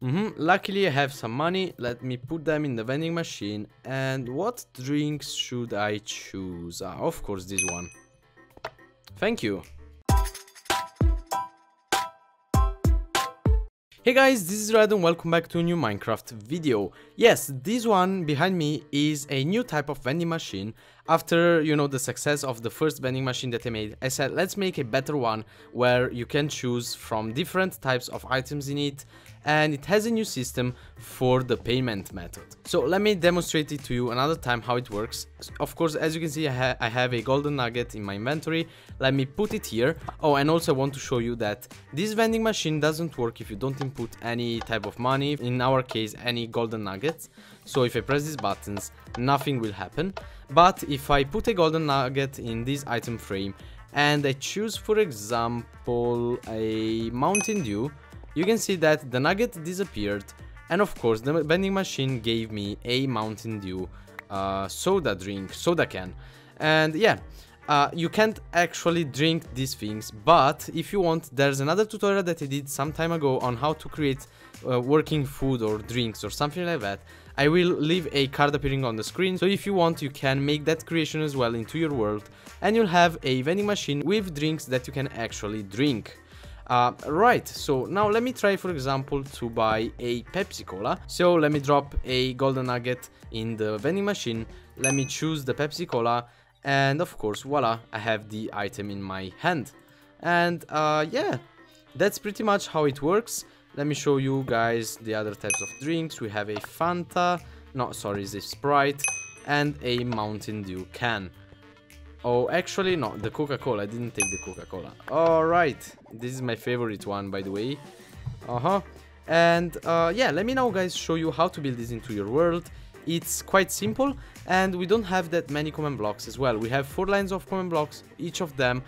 Luckily I have some money. Let me put them in the vending machine. And what drinks should I choose? Of course this one. Thank you. Hey guys, this is Red and welcome back to a new Minecraft video. Yes, this one behind me is a new type of vending machine. After, the success of the first vending machine that I made, I said let's make a better one where you can choose from different types of items in it, and it has a new system for the payment method. So let me demonstrate it to you another time how it works. Of course, as you can see, I have a golden nugget in my inventory. Let me put it here. Oh, and also I want to show you that this vending machine doesn't work if you don't input any type of money, in our case any golden nuggets. So if I press these buttons, nothing will happen. But if I put a golden nugget in this item frame and I choose, for example, a Mountain Dew, you can see that the nugget disappeared, and of course the vending machine gave me a Mountain Dew soda can. And yeah, you can't actually drink these things, but if you want, there's another tutorial that I did some time ago on how to create working food or drinks or something like that. I will leave a card appearing on the screen, so if you want you can make that creation as well into your world, and you'll have a vending machine with drinks that you can actually drink. Right, so now let me try, for example, to buy a Pepsi Cola. So let me drop a golden nugget in the vending machine, let me choose the Pepsi Cola, and of course, voila, I have the item in my hand. And yeah, that's pretty much how it works. Let me show you guys the other types of drinks. We have a Fanta, no, sorry, it's a Sprite, and a Mountain Dew can. Oh, actually, no, the Coca-Cola. I didn't take the Coca-Cola. Alright, this is my favorite one, by the way. And yeah, let me now, guys, show you how to build this into your world. It's quite simple, and we don't have that many command blocks as well. We have 4 lines of command blocks. Each of them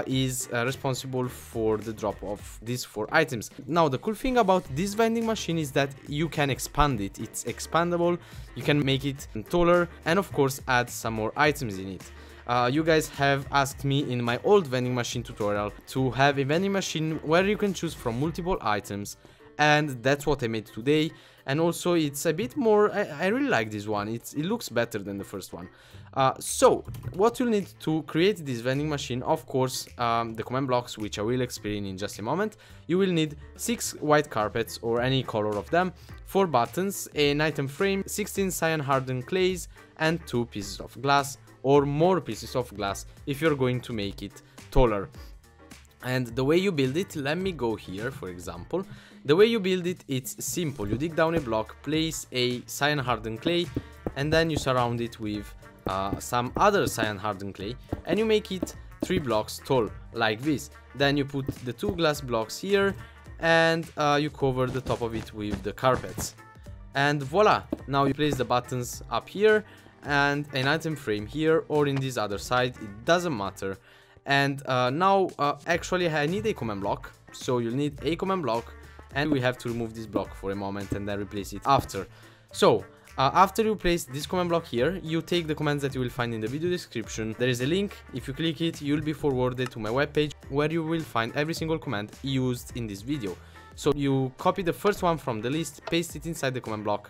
is responsible for the drop of these 4 items. Now, the cool thing about this vending machine is that you can expand it. It's expandable, you can make it taller, and of course add some more items in it. You guys have asked me in my old vending machine tutorial to have a vending machine where you can choose from multiple items, and that's what I made today. And also it's a bit more, I really like this one, it looks better than the first one. So what you'll need to create this vending machine, of course, the command blocks, which I will explain in just a moment. You will need 6 white carpets or any color of them, 4 buttons, an item frame, 16 cyan hardened clays, and 2 pieces of glass, or more pieces of glass if you're going to make it taller. And the way you build it, let me go here, for example. The way you build it, it's simple. You dig down a block, place a cyan hardened clay, and then you surround it with some other cyan hardened clay, and you make it 3 blocks tall, like this. Then you put the 2 glass blocks here, and you cover the top of it with the carpets. And voila! Now you place the buttons up here, and an item frame here, or in this other side, it doesn't matter. And now actually I need a command block, so you'll need a command block, and we have to remove this block for a moment and then replace it after. So after you place this command block here, you take the commands that you will find in the video description. There is a link. If you click it, you'll be forwarded to my webpage where you will find every single command used in this video. So you copy the first one from the list, paste it inside the command block,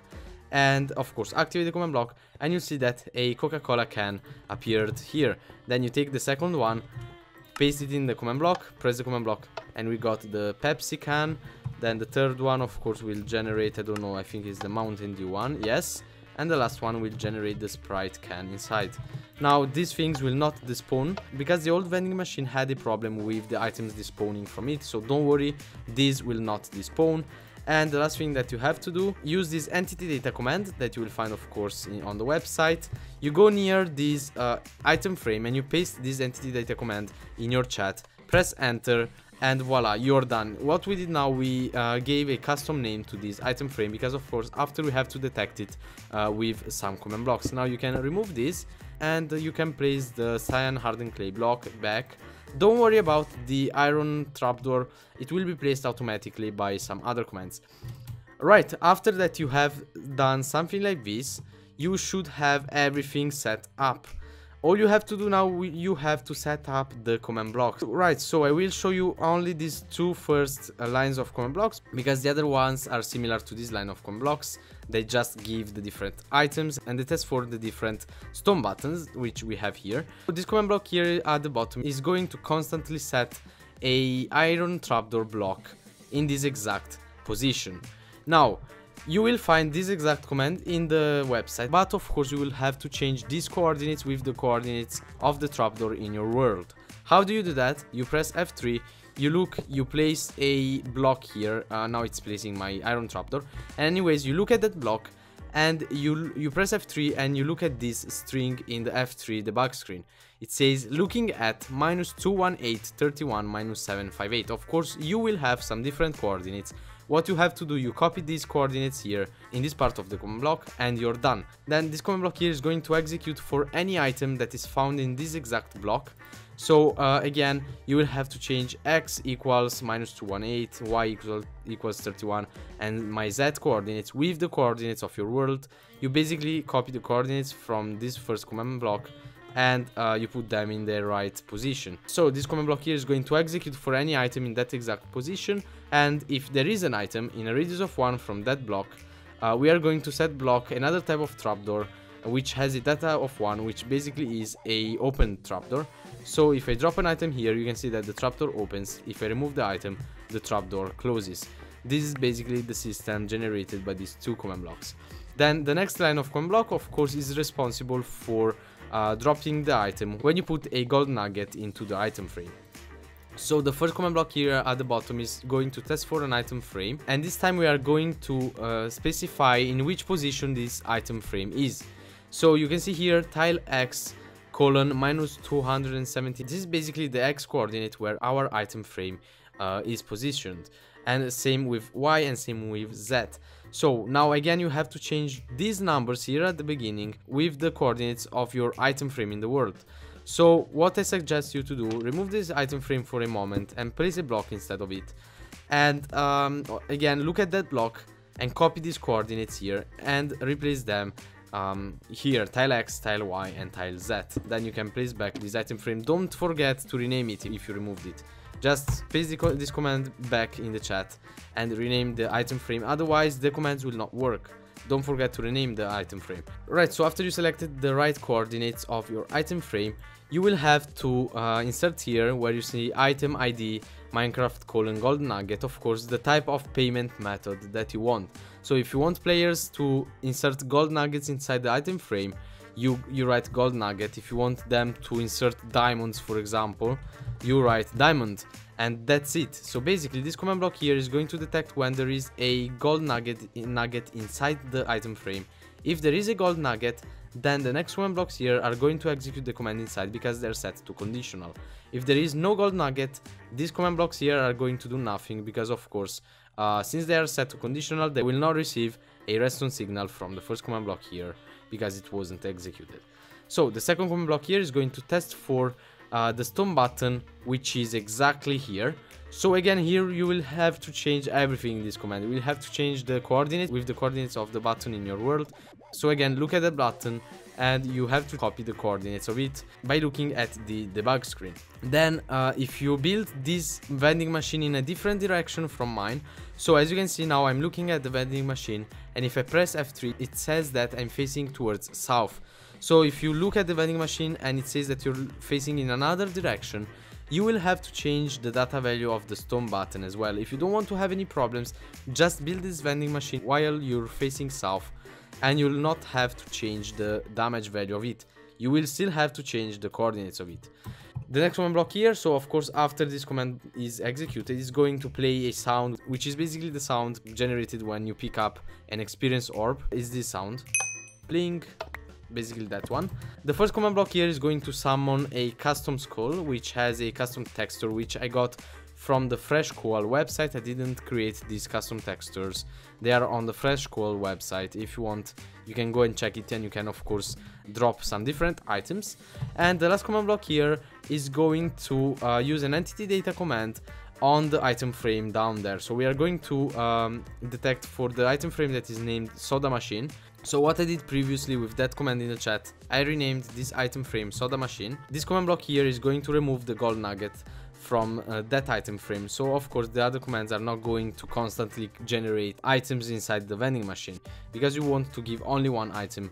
and of course activate the command block, and you'll see that a Coca-Cola can appeared here. Then you take the second one, paste it in the command block, press the command block, and we got the Pepsi can. Then the third one, of course, will generate, I don't know, I think it's the Mountain Dew one, yes. And the last one will generate the Sprite can inside. Now these things will not despawn because the old vending machine had a problem with the items despawning from it, so don't worry, these will not despawn. And the last thing that you have to do, use this entity data command that you will find, of course, on the website. You go near this item frame and you paste this entity data command in your chat, press enter, and voila, you're done. What we did now, we gave a custom name to this item frame because, of course, after we have to detect it with some command blocks. Now you can remove this, and you can place the cyan hardened clay block back. Don't worry about the iron trapdoor, it will be placed automatically by some other commands. Right, after that you have done something like this, you should have everything set up. All you have to do now, you have to set up the command blocks. Right, so I will show you only these two first lines of command blocks, because the other ones are similar to this line of command blocks. They just give the different items and the test for the different stone buttons, which we have here. So this command block here at the bottom is going to constantly set a iron trapdoor block in this exact position. Now, you will find this exact command in the website, but of course you will have to change these coordinates with the coordinates of the trapdoor in your world. How do you do that? You press F3, you look, you place a block here. Now it's placing my iron trapdoor. And anyways, you look at that block and you press F3 and you look at this string in the F3 debug screen. It says looking at -21831 -758. Of course, you will have some different coordinates. What you have to do, you copy these coordinates here in this part of the command block and you're done. Then this command block here is going to execute for any item that is found in this exact block. So again, you will have to change x equals -218, y equals 31, and my z coordinates with the coordinates of your world. You basically copy the coordinates from this first command block and you put them in the right position. So this command block here is going to execute for any item in that exact position, and if there is an item in a radius of 1 from that block, we are going to set block another type of trapdoor which has a data of 1, which basically is a open trapdoor. So if I drop an item here, you can see that the trapdoor opens. If I remove the item, the trapdoor closes. This is basically the system generated by these two command blocks. Then the next line of command block, of course, is responsible for dropping the item when you put a gold nugget into the item frame. So the first command block here at the bottom is going to test for an item frame, and this time we are going to specify in which position this item frame is. So you can see here tile x colon -270. This is basically the x coordinate where our item frame is positioned, and same with y and same with z. So now again you have to change these numbers here at the beginning with the coordinates of your item frame in the world. So what I suggest you to do, remove this item frame for a moment and place a block instead of it. And again, look at that block and copy these coordinates here and replace them here, tile x, tile y, and tile z. Then you can place back this item frame. Don't forget to rename it if you removed it. Just paste this command back in the chat and rename the item frame, otherwise the commands will not work. Don't forget to rename the item frame. Right, so after you selected the right coordinates of your item frame, you will have to insert here where you see item ID Minecraft gold nugget, of course, the type of payment method that you want. So if you want players to insert gold nuggets inside the item frame, you write gold nugget. If you want them to insert diamonds, for example, you write diamond, and that's it. So basically this command block here is going to detect when there is a gold nugget inside the item frame. If there is a gold nugget, then the next command blocks here are going to execute the command inside because they're set to conditional. If there is no gold nugget, these command blocks here are going to do nothing because, of course, since they are set to conditional, they will not receive a redstone signal from the first command block here because it wasn't executed. So the second command block here is going to test for the stone button, which is exactly here. So again, here you will have to change everything in this command. You will have to change the coordinates with the coordinates of the button in your world. So again, look at the button and you have to copy the coordinates of it by looking at the debug screen. Then if you build this vending machine in a different direction from mine, so as you can see now I'm looking at the vending machine, and if I press F3 it says that I'm facing towards south. So if you look at the vending machine and it says that you're facing in another direction, you will have to change the data value of the stone button as well. If you don't want to have any problems, just build this vending machine while you're facing south, and you'll not have to change the damage value of it. You will still have to change the coordinates of it. The next command block here, so of course after this command is executed, it's going to play a sound, which is basically the sound generated when you pick up an experience orb. Is this sound playing? Basically that one. The first command block here is going to summon a custom skull, which has a custom texture, which I got from the Fresh Coal website. I didn't create these custom textures. They are on the Fresh Coal website. If you want, you can go and check it, and you can of course drop some different items. And the last command block here is going to use an entity data command on the item frame down there. So we are going to detect for the item frame that is named soda machine. So what I did previously with that command in the chat, I renamed this item frame soda machine. This command block here is going to remove the gold nugget from that item frame. So of course the other commands are not going to constantly generate items inside the vending machine, because you want to give only one item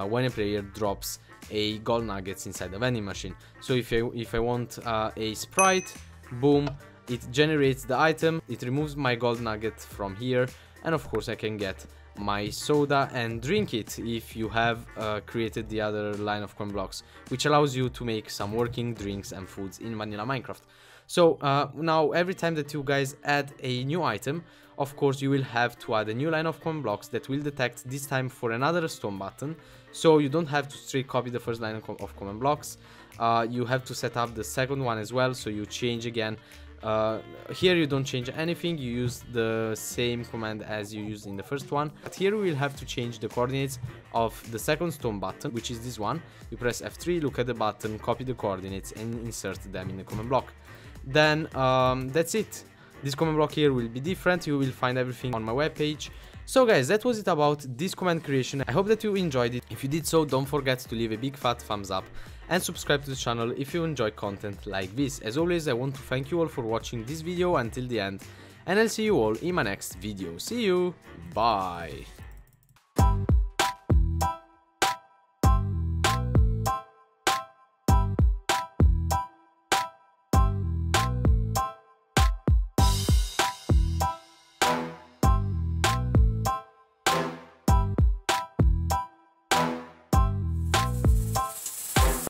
when a player drops a gold nuggets inside the vending machine. So if I want a Sprite, boom, it generates the item, it removes my gold nugget from here, and of course I can get my soda and drink it if you have created the other line of command blocks, which allows you to make some working drinks and foods in vanilla Minecraft. So now every time that you guys add a new item, of course you will have to add a new line of command blocks that will detect this time for another stone button. So you don't have to straight copy the first line of command blocks, you have to set up the second one as well, so you change again. Here you don't change anything, you use the same command as you used in the first one, but here we will have to change the coordinates of the second stone button, which is this one. You press F3, look at the button, copy the coordinates and insert them in the command block. Then that's it. This command block here will be different, you will find everything on my webpage. So guys, that was it about this command creation. I hope that you enjoyed it. If you did so, don't forget to leave a big fat thumbs up and subscribe to the channel if you enjoy content like this. As always, I want to thank you all for watching this video until the end, and I'll see you all in my next video. See you, bye!